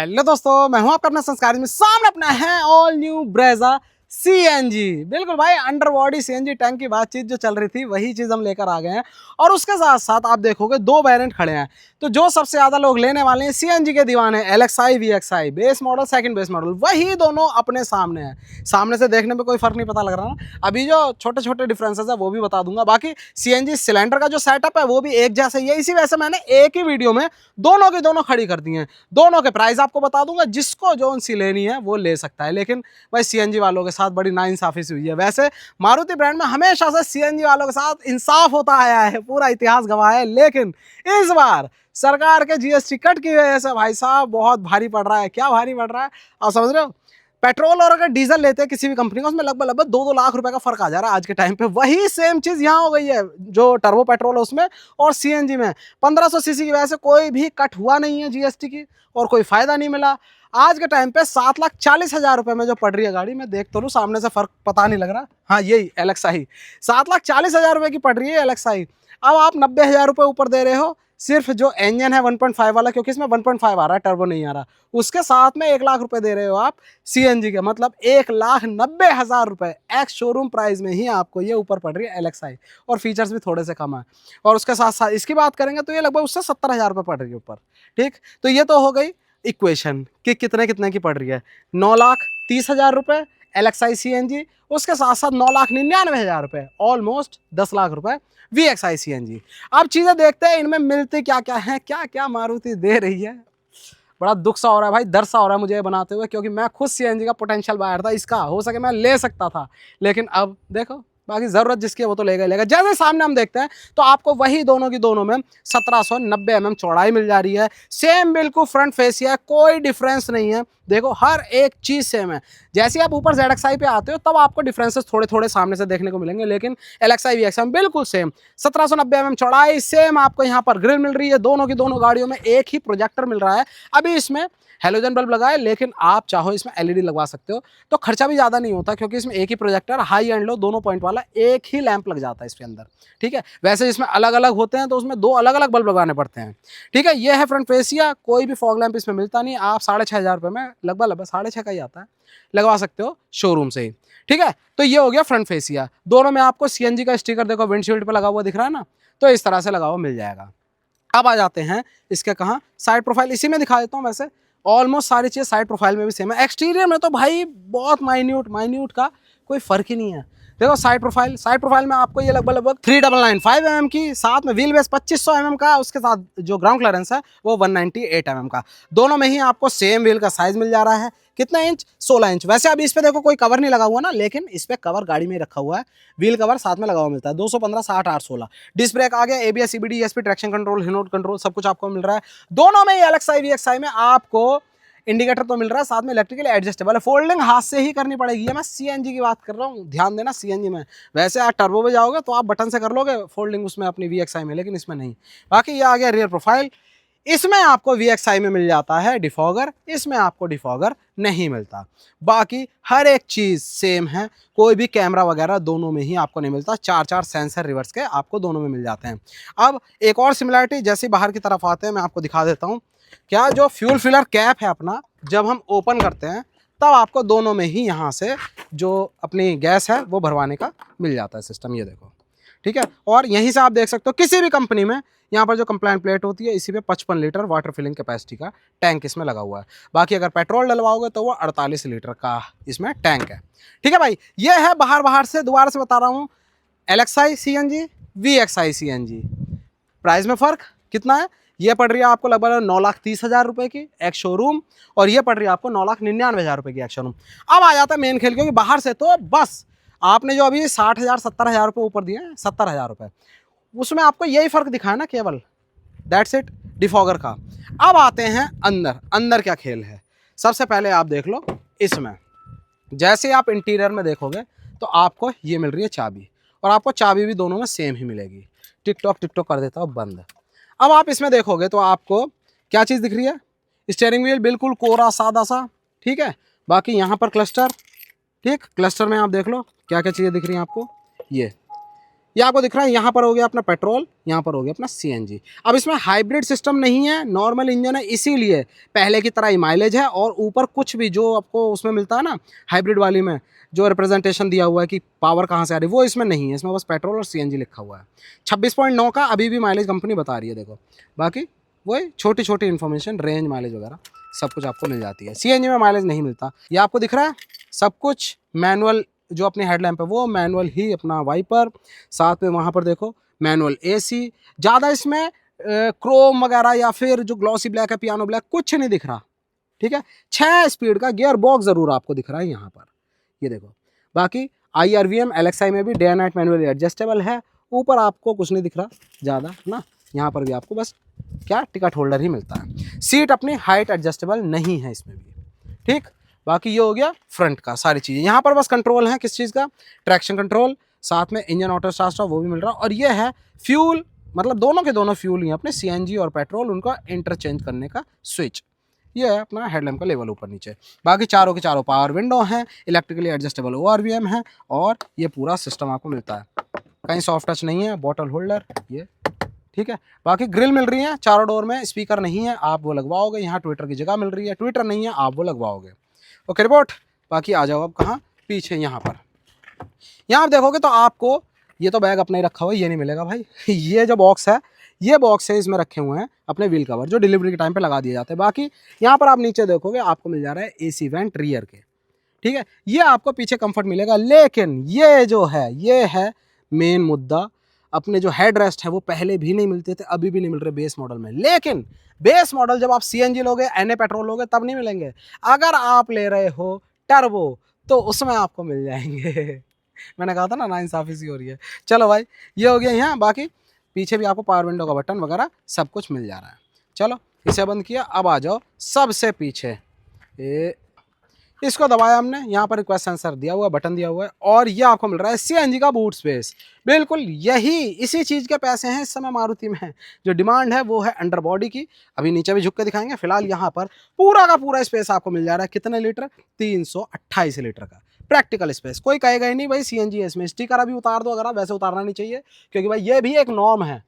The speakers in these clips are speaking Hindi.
हेलो दोस्तों, मैं हूं आपका अपना संस्कारी में। सामने अपना है ऑल न्यू ब्रेजा सीएनजी। बिल्कुल भाई, अंडर बॉडी सीएनजी टैंक की बातचीत जो चल रही थी वही चीज़ हम लेकर आ गए हैं। और उसके साथ साथ आप देखोगे दो वेरिएंट खड़े हैं। तो जो सबसे ज़्यादा लोग लेने वाले हैं सीएनजी के दीवाने, LXI VXi base model, second base model, वही दोनों अपने सामने हैं। सामने से देखने में कोई फ़र्क नहीं पता लग रहा ना। अभी जो छोटे छोटे डिफरेंसेस है वो भी बता दूंगा। बाकी सीएनजी सिलेंडर का जो सेटअप है वो भी एक जैसा ही है। इसी वजह से मैंने एक ही वीडियो में दोनों की दोनों खड़ी कर दी हैं। दोनों के प्राइस आपको बता दूंगा, जिसको जो सी लेनी है वो ले सकता है। लेकिन भाई सीएनजी वालों के साथ बड़ी नाइंसाफी सी हुई है। वैसे मारुति ब्रांड में हमेशा से सीएनजी वालों के साथ इंसाफ होता आया है, पूरा इतिहास गवाह है। लेकिन इस बार सरकार के जीएसटी कट की वजह से भाई साहब बहुत भारी पड़ रहा है। क्या भारी पड़ रहा है आप समझ रहे हो? पेट्रोल और अगर डीजल लेते हैं किसी भी कंपनी का, उसमें लगभग 2-2 लाख रुपए का फर्क आ जा रहा है आज के टाइम पे। वही सेम चीज यहाँ हो गई है, जो टर्बो पेट्रोल है उसमें और सीएनजी में। 1500 सीसी की वजह से कोई भी कट हुआ नहीं है जीएसटी की और कोई फायदा नहीं मिला। आज के टाइम पे 7,40,000 रुपए में जो पड़ रही है गाड़ी, मैं देख तो लूँ सामने से, फर्क पता नहीं लग रहा। हाँ यही एलएक्सआई 7,40,000 रुपए की पड़ रही है एलएक्सआई। अब आप 90,000 रुपए ऊपर दे रहे हो सिर्फ जो इंजन है 1.5 वाला, क्योंकि इसमें 1.5 आ रहा है, टर्बो नहीं आ रहा। उसके साथ में 1 लाख रुपए दे रहे हो आप सीएनजी के, मतलब 1,90,000 रुपए एक्स शोरूम प्राइस में ही आपको ये ऊपर पड़ रही है एलएक्सआई। और फीचर्स भी थोड़े से कम है। और उसके साथ साथ इसकी बात करेंगे तो ये लगभग उससे 70,000 रुपए पड़ रही है ऊपर। ठीक, तो ये तो हो गई इक्वेशन कि कितने कितने की पड़ रही है। 9,30,000 रुपए एलएक्सआई सीएनजी, उसके साथ साथ 9,99,000 रुपए, ऑलमोस्ट 10 लाख रुपए वीएक्सआई सीएनजी। अब चीजें देखते हैं इनमें मिलती क्या क्या है, क्या क्या मारुति दे रही है। बड़ा दुख सा हो रहा है भाई, दर्द सा हो रहा है मुझे ये बनाते हुए, क्योंकि मैं खुद सीएनजी का पोटेंशियल बायर था। इसका हो सके मैं ले सकता था, लेकिन अब देखो, बाकी जरूरत जिसकी है वो तो लेगा ही लेगा। जैसे सामने हम देखते हैं तो आपको वही दोनों की दोनों में 1790 mm चौड़ाई मिल जा रही है। सेम बिल्कुल फ्रंट फेसिया, कोई डिफरेंस नहीं है। देखो हर एक चीज सेम है। जैसे आप ऊपर ZXi पे आते हो तब आपको डिफरेंसेस थोड़े थोड़े सामने से देखने को मिलेंगे, लेकिन LXi VXi में बिल्कुल सेम। 1790 mm चौड़ाई, सेम आपको यहाँ पर ग्रिल मिल रही है। दोनों की दोनों गाड़ियों में एक ही प्रोजेक्टर मिल रहा है। अभी इसमें हेलोजन बल्ब लगा है, लेकिन आप चाहो इसमें एलईडी लगवा सकते हो, तो खर्चा भी ज़्यादा नहीं होता, क्योंकि इसमें एक ही प्रोजेक्टर, हाई एंड लो दोनों पॉइंट वाला एक ही लैंप लग जाता है इसके अंदर। ठीक है, वैसे इसमें अलग अलग होते हैं तो उसमें 2 अलग अलग बल्ब लगाने पड़ते हैं। ठीक है, ये है फ्रंट फेसिया। कोई भी फॉग लैंप इसमें मिलता नहीं। आप 6,500 रुपये में लगभग 6,500 का ही आता है, लगवा सकते हो शोरूम से ही। ठीक है, तो ये हो गया फ्रंट फेसिया। दोनों में आपको सीएनजी का स्टिकर देखो विंडशील्ड पे लगा हुआ दिख रहा है ना, तो इस तरह से लगा हुआ मिल जाएगा। अब आ जाते हैं इसके कहाँ, साइड प्रोफाइल इसी में दिखा देता हूँ। वैसे ऑलमोस्ट सारी चीज़ साइड प्रोफाइल में भी सेम है। एक्सटीरियर में तो भाई बहुत माइन्यूट का कोई फर्क ही नहीं है। देखो साइड प्रोफाइल में आपको ये लगभग 3,995 mm की, साथ में व्हील बेस 2500 mm का, उसके साथ जो ग्राउंड क्लियरेंस है वो 198 mm का। दोनों में ही आपको सेम व्हील का साइज मिल जा रहा है। कितना इंच? 16 इंच। वैसे अभी इस पे देखो कोई कवर नहीं लगा हुआ ना, लेकिन इस पे कवर गाड़ी में रखा हुआ है। व्हील कवर साथ में लगा हुआ मिलता है। 215 60 816 डिस्क ब्रेक आ गया, ABS CBD ESP traction control, hill hold control, सब कुछ आपको मिल रहा है। दोनों में LXi VXi में आपको इंडिकेटर तो मिल रहा है, साथ में इलेक्ट्रिकल एडजस्टेबल है। फोल्डिंग हाथ से ही करनी पड़ेगी। ये मैं सीएनजी की बात कर रहा हूँ, ध्यान देना सीएनजी में। वैसे आप टर्बो पे जाओगे तो आप बटन से कर लोगे फोल्डिंग उसमें अपनी VXi में, लेकिन इसमें नहीं। बाकी ये आ गया रियर प्रोफाइल। इसमें आपको VXi में मिल जाता है डिफॉगर, इसमें आपको डिफॉगर नहीं मिलता। बाकी हर एक चीज़ सेम है, कोई भी कैमरा वगैरह दोनों में ही आपको नहीं मिलता। 4 सेंसर रिवर्स के आपको दोनों में मिल जाते हैं। अब एक और सिमिलरिटी, जैसे बाहर की तरफ आते हैं मैं आपको दिखा देता हूँ। क्या जो फ्यूल फिलर कैप है अपना, जब हम ओपन करते हैं तब आपको दोनों में ही यहाँ से जो अपनी गैस है वो भरवाने का मिल जाता है सिस्टम। ये देखो, ठीक है। और यहीं से आप देख सकते हो किसी भी कंपनी में यहाँ पर जो कंप्लाइंट प्लेट होती है, इसी पे 55 लीटर वाटर फिलिंग कैपेसिटी का टैंक इसमें लगा हुआ है। बाकी अगर पेट्रोल डलवाओगे तो वो 48 लीटर का इसमें टैंक है। ठीक है भाई, ये है बाहर से, दोबारा से बता रहा हूँ, LXi CNG VXi CNG। Price में फ़र्क कितना है? ये पड़ रही है आपको लगभग 9,30,000 रुपये की एक्स शोरूम, और ये पड़ रही है आपको 9,99,000 रुपये की एक्स शोरूम। अब आ जाता है मेन खेल, क्योंकि बाहर से तो बस आपने जो अभी 60,000 70,000 रुपये ऊपर दिए हैं, 70,000 रुपये, उसमें आपको यही फ़र्क दिखा है ना केवल, दैट्स इट, डिफॉगर का। अब आते हैं अंदर क्या खेल है। सबसे पहले आप देख लो इसमें, जैसे आप इंटीरियर में देखोगे तो आपको ये मिल रही है चाबी, और आपको चाबी भी दोनों में सेम ही मिलेगी। टिकटॉक कर देता हूँ बंद। अब आप इसमें देखोगे तो आपको क्या चीज़ दिख रही है? स्टीयरिंग व्हील बिल्कुल कोरा सादा सा, ठीक है। बाकी यहाँ पर क्लस्टर, ठीक, क्लस्टर में आप देख लो क्या क्या चीज़ें दिख रही हैं आपको। ये आपको दिख रहा है, यहाँ पर हो गया अपना पेट्रोल, यहाँ पर हो गया अपना सीएनजी। अब इसमें हाइब्रिड सिस्टम नहीं है, नॉर्मल इंजन है, इसीलिए पहले की तरह ही माइलेज है। और ऊपर कुछ भी जो आपको उसमें मिलता है ना हाइब्रिड वाली में, जो रिप्रेजेंटेशन दिया हुआ है कि पावर कहाँ से आ रही है, वो इसमें नहीं है। इसमें बस पेट्रोल और सीएनजी लिखा हुआ है। 26.9 का अभी भी माइलेज कंपनी बता रही है, देखो। बाकी वही छोटी छोटी इन्फॉर्मेशन, रेंज, माइलेज वगैरह सब कुछ आपको मिल जाती है। सीएनजी में माइलेज नहीं मिलता। ये आपको दिख रहा है सब कुछ मैनुअल, जो अपनी हेडलैम्प है वो मैनुअल ही, अपना वाइपर, साथ में वहाँ पर देखो मैनुअल एसी। ज़्यादा इसमें क्रोम वगैरह या फिर जो ग्लॉसी ब्लैक है, पियानो ब्लैक, कुछ नहीं दिख रहा, ठीक है। 6 स्पीड का गियर बॉक्स ज़रूर आपको दिख रहा है यहाँ पर, ये देखो। बाकी IRVM LXI में भी day and night manually adjustable है। ऊपर आपको कुछ नहीं दिख रहा ज़्यादा ना, यहाँ पर भी आपको बस क्या टिकट होल्डर ही मिलता है। सीट अपनी हाइट एडजस्टेबल नहीं है इसमें भी, ठीक। बाकी ये हो गया फ्रंट का सारी चीज़ें। यहाँ पर बस कंट्रोल है किस चीज़ का, ट्रैक्शन कंट्रोल, साथ में इंजन ऑटो स्टार्ट वो भी मिल रहा है। और ये है फ्यूल, मतलब दोनों के दोनों फ्यूल ही अपने CNG और पेट्रोल, उनका इंटरचेंज करने का स्विच। ये है अपना हेडलैम्प का लेवल ऊपर नीचे। बाकी चारों के चारों पावर विंडो हैं, इलेक्ट्रिकली एडजस्टेबल ORVM है, और ये पूरा सिस्टम आपको मिलता है। कहीं सॉफ्ट टच नहीं है, बॉटल होल्डर ये, ठीक है। बाकी ग्रिल मिल रही है चारों डोर में। स्पीकर नहीं है, आप वो लगवाओगे। यहाँ ट्विटर की जगह मिल रही है, ट्विटर नहीं है, आप वो लगवाओगे। Okay report. बाकी आ जाओ अब कहाँ, पीछे यहाँ पर। यहाँ आप देखोगे तो आपको ये तो बैग अपना ही रखा हुआ है, ये नहीं मिलेगा भाई। ये जो बॉक्स है, ये बॉक्स है, इसमें रखे हुए हैं अपने व्हील कवर, जो डिलीवरी के टाइम पे लगा दिए जाते हैं। बाकी यहाँ पर आप नीचे देखोगे आपको मिल जा रहा है AC वेंट रियर के, ठीक है। ये आपको पीछे कंफर्ट मिलेगा, लेकिन ये जो है, ये है मेन मुद्दा। अपने जो हेड रेस्ट है वो पहले भी नहीं मिलते थे, अभी भी नहीं मिल रहे बेस मॉडल में। लेकिन बेस मॉडल जब आप CNG लोगे, NA पेट्रोल लोगे, तब नहीं मिलेंगे। अगर आप ले रहे हो टर्बो तो उसमें आपको मिल जाएंगे। मैंने कहा था ना, नाइंसाफी सी हो रही है। चलो भाई, ये हो गया यहाँ। बाकी पीछे भी आपको पावर विंडो का बटन वगैरह सब कुछ मिल जा रहा है। चलो इसे बंद किया, अब आ जाओ सबसे पीछे। इसको दबाया हमने, यहाँ पर रिक्वेस्ट सेंसर दिया हुआ है, बटन दिया हुआ है, और ये आपको मिल रहा है CNG का बूट स्पेस। बिल्कुल यही इसी चीज़ के पैसे हैं इस समय मारुति में। जो डिमांड है वो है अंडर बॉडी की। अभी नीचे भी झुक के दिखाएंगे। फिलहाल यहाँ पर पूरा का पूरा स्पेस आपको मिल जा रहा है। कितने लीटर, 328 लीटर का प्रैक्टिकल स्पेस। कोई कहेगा ही नहीं भाई CNG है इसमें, स्टिकर अभी उतार दो, अगर वैसे उतारना नहीं चाहिए, क्योंकि भाई ये भी एक नॉर्म है।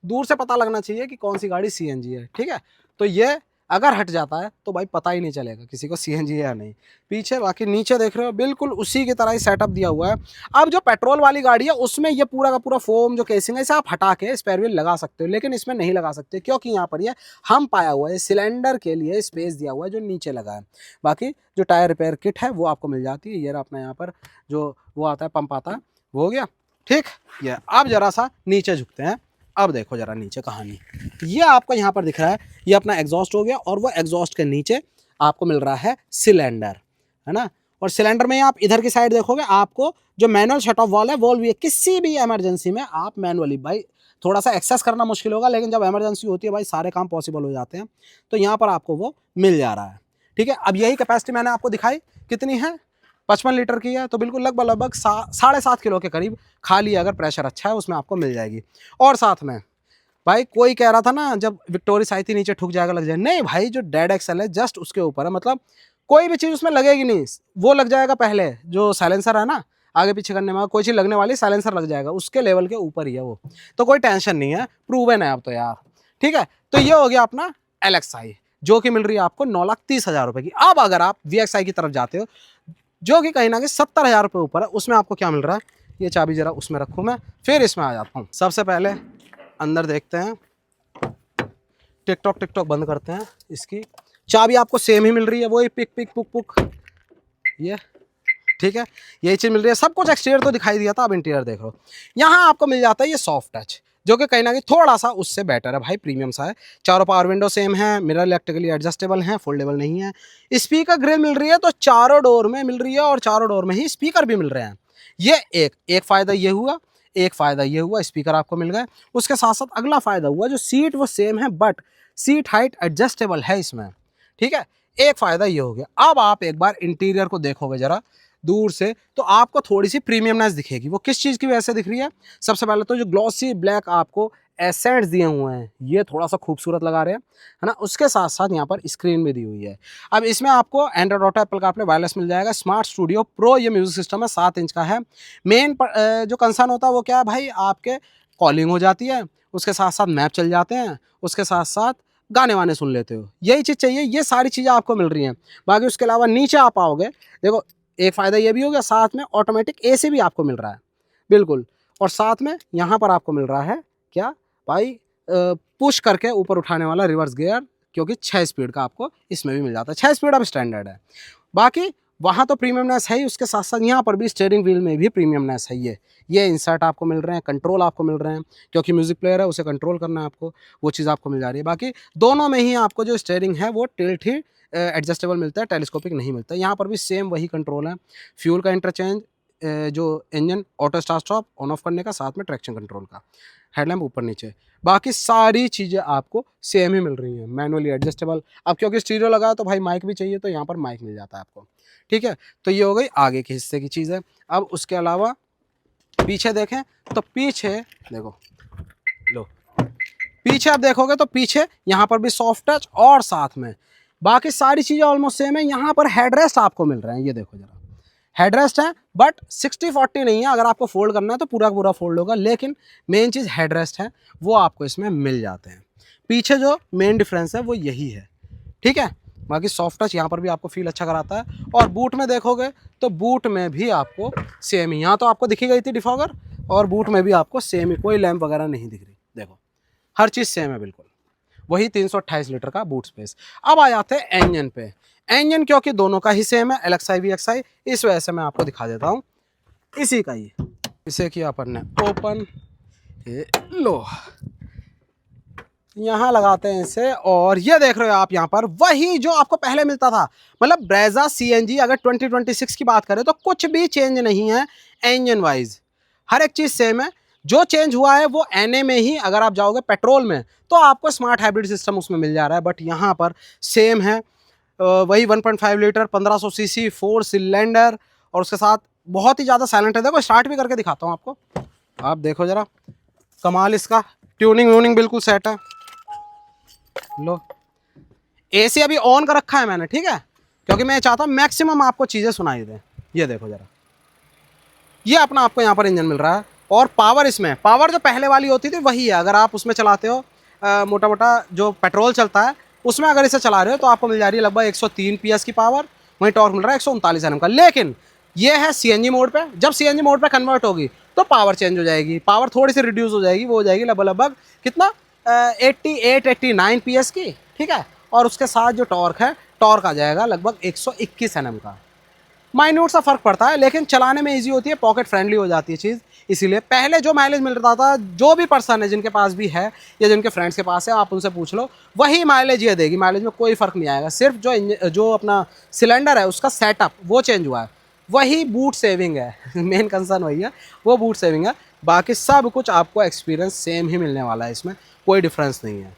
दूर से पता लगना चाहिए कि कौन सी गाड़ी CNG है, ठीक है। तो ये अगर हट जाता है तो भाई पता ही नहीं चलेगा किसी को CNG है या नहीं। पीछे बाकी नीचे देख रहे हो, बिल्कुल उसी की तरह ही सेटअप दिया हुआ है। अब जो पेट्रोल वाली गाड़ी है उसमें ये पूरा का पूरा फोम जो केसिंग है, इसे आप हटा के स्पेयर व्हील लगा सकते हो, लेकिन इसमें नहीं लगा सकते, क्योंकि यहाँ पर ये हम पाया हुआ है सिलेंडर के लिए स्पेस दिया हुआ है जो नीचे लगा है। बाकी जो टायर रिपेयर किट है वो आपको मिल जाती है। ये अपना यहाँ पर जो वो आता है, पंप आता है, वो हो गया, ठीक। ये अब जरा सा नीचे झुकते हैं। अब देखो जरा नीचे कहानी, ये आपको यहाँ पर दिख रहा है, ये अपना एग्जॉस्ट हो गया, और वो एग्जॉस्ट के नीचे आपको मिल रहा है सिलेंडर, है ना। और सिलेंडर में आप इधर की साइड देखोगे, आपको जो मैनुअल शट ऑफ वाल्व है वो भी है। किसी भी इमरजेंसी में आप मैनुअली, भाई थोड़ा सा एक्सेस करना मुश्किल होगा, लेकिन जब इमरजेंसी होती है भाई सारे काम पॉसिबल हो जाते हैं। तो यहाँ पर आपको वो मिल जा रहा है, ठीक है। अब यही कैपेसिटी मैंने आपको दिखाई, कितनी है, 55 लीटर की है, तो बिल्कुल लगभग 7.5 किलो के करीब खाली, अगर प्रेशर अच्छा है उसमें आपको मिल जाएगी। और साथ में भाई कोई कह रहा था ना जब विक्टोरियस आई थी नीचे ठुक जाएगा, लग जाएगा, नहीं भाई, जो डेड एक्सल है जस्ट उसके ऊपर है, मतलब कोई भी चीज़ उसमें लगेगी नहीं, वो लग जाएगा पहले। जो साइलेंसर है ना, आगे पीछे करने में कोई चीज़ लगने वाली, साइलेंसर लग जाएगा, उसके लेवल के ऊपर ही है वो, तो कोई टेंशन नहीं है, प्रूवन है अब तो यार, ठीक है। तो ये हो गया अपना LXI, जो कि मिल रही है आपको 9,30,000 रुपये की। अब अगर आप VXI की तरफ जाते हो, जो कि कहीं ना कहीं 70,000 रुपये ऊपर है, उसमें आपको क्या मिल रहा है, ये चाबी जरा उसमें रखूँ मैं, फिर इसमें आ जाता हूँ। सबसे पहले अंदर देखते हैं, टिकटॉक बंद करते हैं। इसकी चाबी आपको सेम ही मिल रही है, वही पिक पिक पुक पुक, ये ठीक है, यही चीज़ मिल रही है। सब कुछ एक्सटीरियर तो दिखाई दिया था, अब इंटीरियर देख लो। यहाँ आपको मिल जाता है ये सॉफ्ट टच, जो कि कहीं ना कहीं थोड़ा सा उससे बेटर है भाई, प्रीमियम सा है। चारों पावर विंडो सेम है, मिरर इलेक्ट्रिकली एडजस्टेबल हैं, फोल्डेबल नहीं है। स्पीकर ग्रिल मिल रही है तो चारों डोर में मिल रही है, और चारों डोर में ही स्पीकर भी मिल रहे हैं। ये एक फ़ायदा ये हुआ, एक फ़ायदा ये हुआ, स्पीकर आपको मिल गए। उसके साथ साथ अगला फ़ायदा हुआ, जो सीट वो सेम है, बट सीट हाइट एडजस्टेबल है इसमें, ठीक है। एक फ़ायदा ये हो गया। अब आप एक बार इंटीरियर को देखोगे जरा दूर से, तो आपको थोड़ी सी प्रीमियमनेस दिखेगी। वो किस चीज़ की वजह से दिख रही है, सबसे पहले तो जो ग्लॉसी ब्लैक आपको एसेंट्स दिए हुए हैं, ये थोड़ा सा खूबसूरत लगा रहे हैं, है ना। उसके साथ साथ यहाँ पर स्क्रीन भी दी हुई है। अब इसमें आपको Android Auto, Apple CarPlay wireless मिल जाएगा। स्मार्ट स्टूडियो प्रो ये म्यूजिक सिस्टम है, 7 इंच का है। मेन जो कंसर्न होता है वो क्या है भाई, आपके कॉलिंग हो जाती है, उसके साथ साथ मैप चल जाते हैं, उसके साथ साथ गाने वाने सुन लेते हो, यही चीज़ चाहिए। ये सारी चीज़ें आपको मिल रही हैं। बाकी उसके अलावा नीचे आप आओगे, देखो एक फ़ायदा ये भी हो गया, साथ में ऑटोमेटिक AC भी आपको मिल रहा है, बिल्कुल। और साथ में यहाँ पर आपको मिल रहा है क्या भाई, पुश करके ऊपर उठाने वाला रिवर्स गियर, क्योंकि 6 स्पीड का आपको इसमें भी मिल जाता है। 6 स्पीड अब स्टैंडर्ड है। बाकी वहाँ तो प्रीमियमनेस है ही, उसके साथ साथ यहाँ पर भी स्टीयरिंग व्हील में भी प्रीमियमनेस है। ये इंसर्ट आपको मिल रहे हैं, कंट्रोल आपको मिल रहे हैं, क्योंकि म्यूजिक प्लेयर है उसे कंट्रोल करना है आपको, वो चीज़ आपको मिल जा रही है। बाकी दोनों में ही आपको जो स्टीयरिंग है वो टिल्ट ही एडजस्टेबल मिलता है, टेलीस्कोपिक नहीं मिलता। यहाँ पर भी सेम वही कंट्रोल है, फ्यूल का इंटरचेंज, जो engine auto start stop on off करने का, साथ में ट्रैक्शन कंट्रोल का, हेडलैम्प ऊपर नीचे, बाकी सारी चीज़ें आपको सेम ही मिल रही हैं, मैनुअली एडजस्टेबल। अब क्योंकि स्टीरियो लगा है तो भाई माइक भी चाहिए, तो यहाँ पर माइक मिल जाता है आपको, ठीक है। तो ये हो गई आगे के हिस्से की चीज़ है। अब उसके अलावा पीछे देखें तो पीछे देखो, लो पीछे आप देखोगे तो पीछे यहाँ पर भी सॉफ्ट टच, और साथ में बाकी सारी चीज़ें ऑलमोस्ट सेम है। यहाँ पर हेडरेस्ट आपको मिल रहे हैं, ये देखो जरा, हेडरेस्ट है बट 60-40 नहीं है। अगर आपको फोल्ड करना है तो पूरा पूरा फोल्ड होगा, लेकिन मेन चीज़ हेडरेस्ट है, वो आपको इसमें मिल जाते हैं। पीछे जो मेन डिफरेंस है वो यही है, ठीक है। बाकी सॉफ्ट टच यहाँ पर भी आपको फील अच्छा कराता है। और बूट में देखोगे तो बूट में भी आपको सेम ही, यहाँ तो आपको दिखी गई थी डिफॉगर, और बूट में भी आपको सेम ही, कोई लैंप वगैरह नहीं दिख रही, देखो हर चीज़ सेम है बिल्कुल, वही 328 लीटर का बूट स्पेस। अब आ जाते हैं इंजन पे। इंजन क्योंकि दोनों का ही सेम है, LXI VXI, इस वजह से मैं आपको दिखा देता हूँ इसी का ही। इसे किया अपन ने ओपन, ये लो यहाँ लगाते हैं इसे, और ये देख रहे हो आप यहाँ पर वही जो आपको पहले मिलता था। मतलब ब्रेजा CNG अगर 2026 की बात करें तो कुछ भी चेंज नहीं है इंजन वाइज, हर एक चीज़ सेम है। जो चेंज हुआ है वो NA में ही, अगर आप जाओगे पेट्रोल में तो आपको स्मार्ट हाइब्रिड सिस्टम उसमें मिल जा रहा है, बट यहाँ पर सेम है वही 1.5 लीटर 1500 सीसी 4 सिलेंडर, और उसके साथ बहुत ही ज़्यादा साइलेंट है। देखो स्टार्ट भी करके दिखाता हूँ आपको, आप देखो ज़रा कमाल, इसका ट्यूनिंग व्यूनिंग बिल्कुल सेट है। लो AC अभी ऑन कर रखा है मैंने, ठीक है, क्योंकि मैं चाहता हूँ मैक्सिमम आपको चीज़ें सुनाई दें। ये देखो ज़रा, ये अपना आपको यहाँ पर इंजन मिल रहा है। और पावर, इसमें पावर जो पहले वाली होती थी वही है। अगर आप उसमें चलाते हो मोटा मोटा जो पेट्रोल चलता है उसमें अगर इसे चला रहे हो तो आपको मिल जा रही है लगभग 103 PS की पावर, वहीं टॉर्क मिल रहा है 139 Nm का। लेकिन ये है CNG मोड पे, जब CNG मोड पे कन्वर्ट होगी तो पावर चेंज हो जाएगी, पावर थोड़ी सी रिड्यूस हो जाएगी, वो हो जाएगी लगभग कितना 88-89 PS की, ठीक है। और उसके साथ जो टॉर्क है, टॉर्क आ जाएगा लगभग 121 Nm का। माइन्यूट सा फर्क पड़ता है, लेकिन चलाने में इजी होती है, पॉकेट फ्रेंडली हो जाती है चीज़। इसीलिए पहले जो माइलेज मिल रहा था, जो भी पर्सन है जिनके पास भी है या जिनके फ्रेंड्स के पास है, आप उनसे पूछ लो, वही माइलेज ये देगी। माइलेज में कोई फ़र्क नहीं आएगा, सिर्फ जो अपना सिलेंडर है उसका सेटअप वो चेंज हुआ है, वही बूट सेविंग है मेन कंसर्न वही है, वो बूट सेविंग है। बाकी सब कुछ आपको एक्सपीरियंस सेम ही मिलने वाला है, इसमें कोई डिफरेंस नहीं है,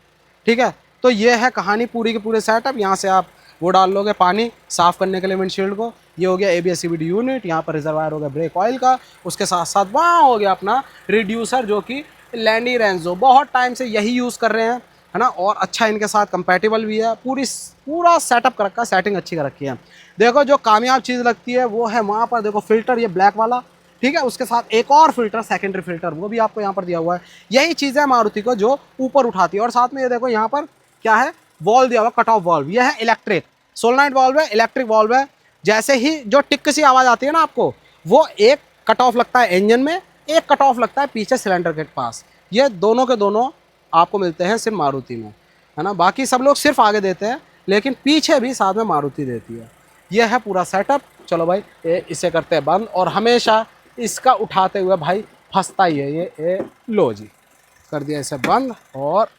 ठीक है। तो ये है कहानी पूरी के पूरे सेटअप। यहाँ से आप वो डाल लोगे पानी साफ़ करने के लिए विंडशील्ड को, ये हो गया ABS CVT यूनिट, यहाँ पर रिजर्वायर हो गया ब्रेक ऑयल का, उसके साथ साथ वहाँ हो गया अपना रिड्यूसर जो कि लैंडी रेंजो, बहुत टाइम से यही यूज़ कर रहे हैं, है ना। और अच्छा इनके साथ कंपैटिबल भी है, पूरा सेटअप कर रखा है, सेटिंग अच्छी कर रखी है। देखो जो कामयाब चीज़ लगती है वो है वहाँ पर, देखो फिल्टर ये ब्लैक वाला, ठीक है, उसके साथ एक और फिल्टर सेकेंडरी फिल्टर वो भी आपको यहाँ पर दिया हुआ है। यही चीज़ है मारुति को जो ऊपर उठाती है। और साथ में ये देखो यहाँ पर क्या है, वॉल्व दिया हुआ, कट ऑफ वॉल्व, यह है इलेक्ट्रिक सोलनॉइड वॉल्व है, इलेक्ट्रिक वॉल्व है। जैसे ही जो टिक सी आवाज़ आती है ना आपको, वो एक कट ऑफ लगता है इंजन में, एक कट ऑफ लगता है पीछे सिलेंडर के पास। ये दोनों के दोनों आपको मिलते हैं सिर्फ मारुति में, है ना। बाकी सब लोग सिर्फ आगे देते हैं, लेकिन पीछे भी साथ में मारुति देती है। यह है पूरा सेटअप। चलो भाई इसे करते हैं बंद, और हमेशा इसका उठाते हुए भाई फंसता ही है ये लो जी, कर दिया इसे बंद। और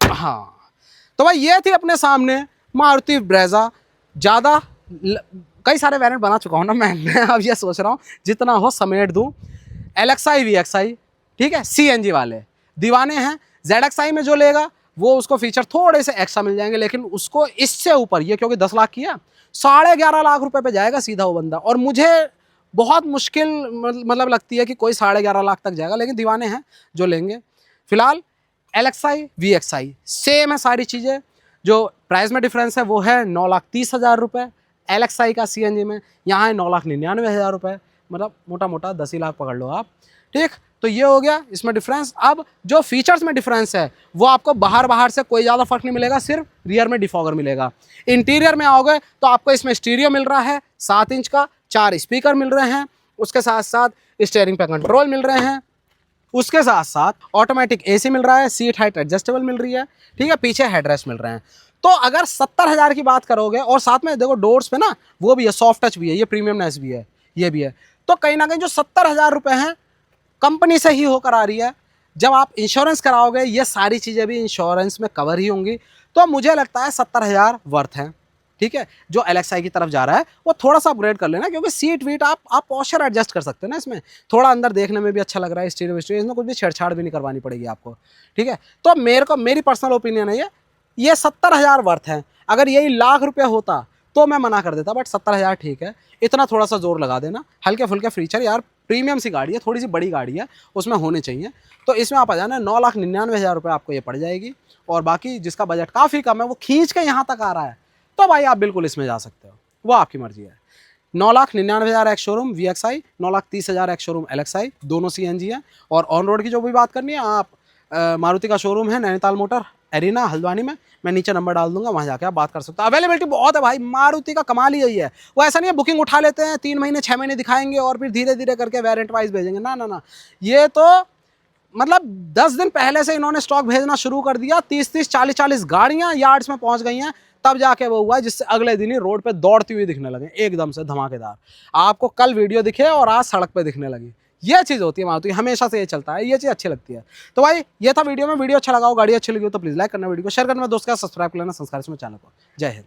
हाँ, तो भाई ये थी अपने सामने मारुति ब्रेजा। ज़्यादा कई सारे वेरिएंट बना चुका हूँ ना मैं अब ये सोच रहा हूँ जितना हो समेट दूँ। LXI VXI, ठीक है, CNG वाले दीवाने हैं। ZXI में जो लेगा वो उसको फीचर थोड़े से एक्स्ट्रा मिल जाएंगे, लेकिन उसको इससे ऊपर, ये क्योंकि 10 लाख की है, 11.5 लाख रुपए पे जाएगा सीधा वो बंदा। और मुझे बहुत मुश्किल मतलब लगती है कि कोई 11.5 लाख तक जाएगा, लेकिन दीवाने हैं जो लेंगे। फिलहाल LXI VXI सेम है सारी चीज़ें, जो प्राइस में डिफरेंस है वो है 9,30,000 रुपये LXI का CNG में, यहाँ है 9,99,000 रुपये, मतलब मोटा मोटा 10 ही लाख पकड़ लो आप, ठीक। तो ये हो गया इसमें डिफरेंस। अब जो फीचर्स में डिफरेंस है वो आपको बाहर से कोई ज़्यादा फर्क नहीं मिलेगा, सिर्फ रियर में डिफॉगर मिलेगा। इंटीरियर में आओगे तो आपको इसमें स्टीरियो मिल रहा है 7 इंच का, 4 स्पीकर मिल रहे हैं, उसके साथ साथ स्टीयरिंग पे कंट्रोल मिल रहे हैं, उसके साथ साथ ऑटोमेटिक AC मिल रहा है, सीट हाइट एडजस्टेबल मिल रही है, ठीक है, पीछे हेडरेस्ट मिल रहे हैं। तो अगर 70,000 की बात करोगे, और साथ में देखो डोर्स पे ना वो भी है, सॉफ्ट टच भी है, ये प्रीमियमनेस भी है, ये भी है, तो कहीं ना कहीं जो 70,000 रुपये हैं कंपनी से ही होकर आ रही है। जब आप इंश्योरेंस कराओगे ये सारी चीज़ें भी इंश्योरेंस में कवर ही होंगी, तो मुझे लगता है 70,000 वर्थ है, ठीक है। जो LXI की तरफ जा रहा है वो थोड़ा सा अपग्रेड कर लेना, क्योंकि सीट वीट आप पॉस्चर एडजस्ट कर सकते हैं ना इसमें, थोड़ा अंदर देखने में भी अच्छा लग रहा है, स्टीरियो इसमें कुछ भी छेड़छाड़ भी नहीं करवानी पड़ेगी आपको, ठीक है। तो मेरी पर्सनल ओपिनियन है ये 70,000 वर्थ है। अगर यही लाख रुपये होता तो मैं मना कर देता, बट 70,000 ठीक है, इतना थोड़ा सा जोर लगा देना, हल्के फुल्के फीचर, यार प्रीमियम सी गाड़ी है, थोड़ी सी बड़ी गाड़ी है, उसमें होने चाहिए। तो इसमें आप आ जाना, 9,99,000 रुपये आपको ये पड़ जाएगी। और बाकी जिसका बजट काफ़ी कम है वो खींच के यहाँ तक आ रहा है, तो भाई आप बिल्कुल इसमें जा सकते हो, वो आपकी मर्जी है। 9,99,000 ex showroom VXI, 9,30,000 ex showroom LXI, दोनों CNG हैं। और ऑन रोड की जो भी बात करनी है आप, मारुति का शोरूम है नैनीताल मोटर एरिना हल्द्वानी में, मैं नीचे नंबर डाल दूंगा, वहाँ जाके आप बात कर सकते हो। अवेलेबिलिटी बहुत है भाई, मारुति का कमाल ही यही है, वो ऐसा नहीं है बुकिंग उठा लेते हैं 3 महीने 6 महीने दिखाएंगे और फिर धीरे धीरे करके वेरिएंट वाइज भेजेंगे, ना ना ना, ये तो मतलब 10 दिन पहले से इन्होंने स्टॉक भेजना शुरू कर दिया, 30-30 40-40 गाड़ियां यार्ड्स में पहुंच गई हैं, तब जाके वो हुआ जिससे अगले दिन ही रोड पे दौड़ती हुई दिखने लगे एकदम से धमाकेदार। आपको कल वीडियो दिखे और आज सड़क पे दिखने लगी, ये चीज़ होती है मारुति, हमेशा से ये चलता है, ये चीज़ अच्छी लगती है। तो भाई ये था वीडियो में, वीडियो अच्छा लगा हो, गाड़ी अच्छी लगी हो तो प्लीज़ लाइक करना, वीडियो को शेयर करना, दोस्त का सब्सक्राइब कर लेना संस्कार चैनल को। जय हिंद।